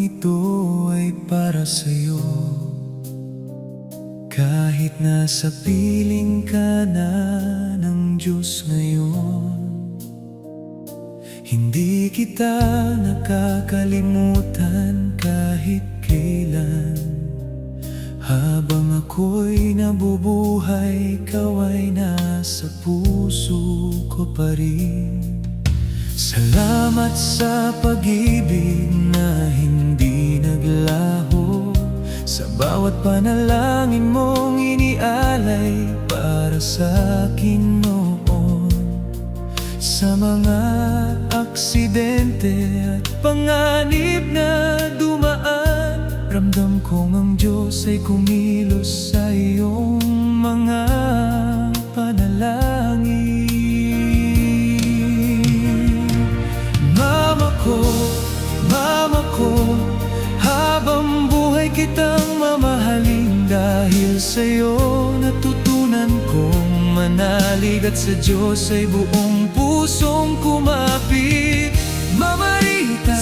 ito ay para sa'yo. Kahit nasa piling ka na ng Diyos ngayon, hindi kita nakakalimutan kahit kailan. Habang ako'y nabubuhay, ikaw ay nasa puso ko pa rin. Salamat sa pag-ibig na hindi naglaho, sa bawat panalangin mong inialay para sa akin noon. Sa mga aksidente at panganib na dumaan, ramdam kong ang Diyos ay kumilos sa iyong mga panalangin. Mama ko, habang buhay kitang mamahalin. Dahil sa'yo natutunan kong manalig, at sa Diyos ay buong pusong kumapit. Mama Rita,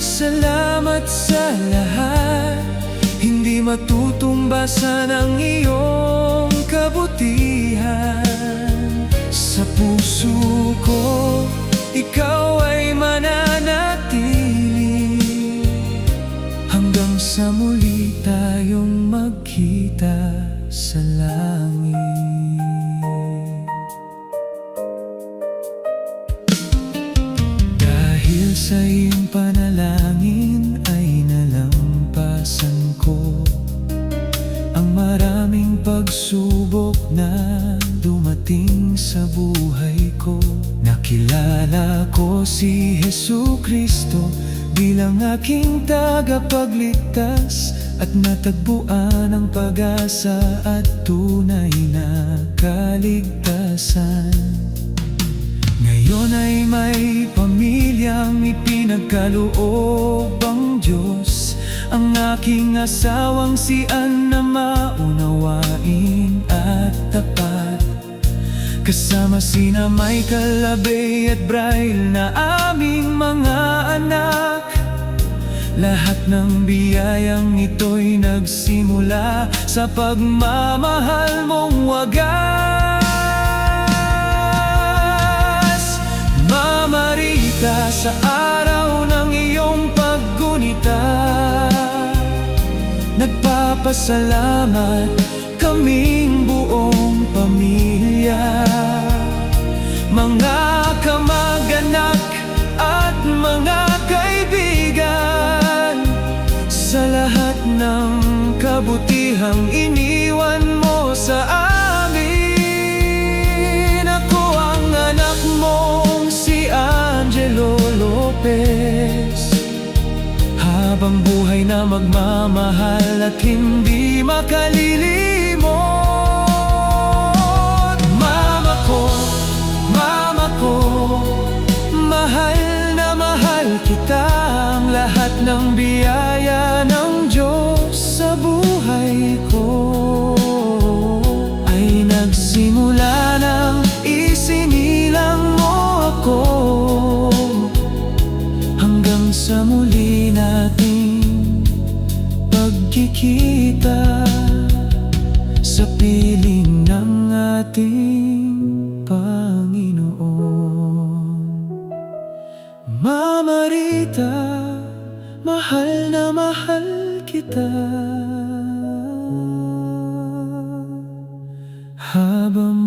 salamat sa lahat. Hindi matutumbasan ang iyong kabutihan. Sa puso ko, ikaw ay mananatili, hanggang sa muli tayong magkita sa langit. Dahil sa iyong panalangin ay nalampasan ko ang maraming pagsubok na dumating sa buhay ko. Nakilala ko si Jesucristo bilang aking tagapagligtas, at natagpuan ang pag-asa at tunay na kaligtasan. Ngayon ay may pamilyang ipinagkaloob ang Diyos, ang aking asawang si Anna, maunawain at tapat. Kasama sina Michael, Abe at Braille na aming mga anak. Lahat ng biyayang ito'y nagsimula sa pagmamahal mong wagas. Mama Rita, sa araw ng iyong paggunita, nagpapasalamat kaming buong pamilya, mga kamag-anak at mga kaibigan. Sa lahat ng kabutihang iniwan mo sa amin, ako ang anak mong si Angelo Lopez. Habang buhay na magmamahal at hindi makalilimot. Mama ko, mahal na mahal kita. Ang lahat ng biyaya ng Diyos sa buhay ko ay nagsimula nang isinilang mo ako, hanggang sa muli nating pagkikita sa piling ng ating Panginoon. Mama Rita, mahal na mahal kita. Habang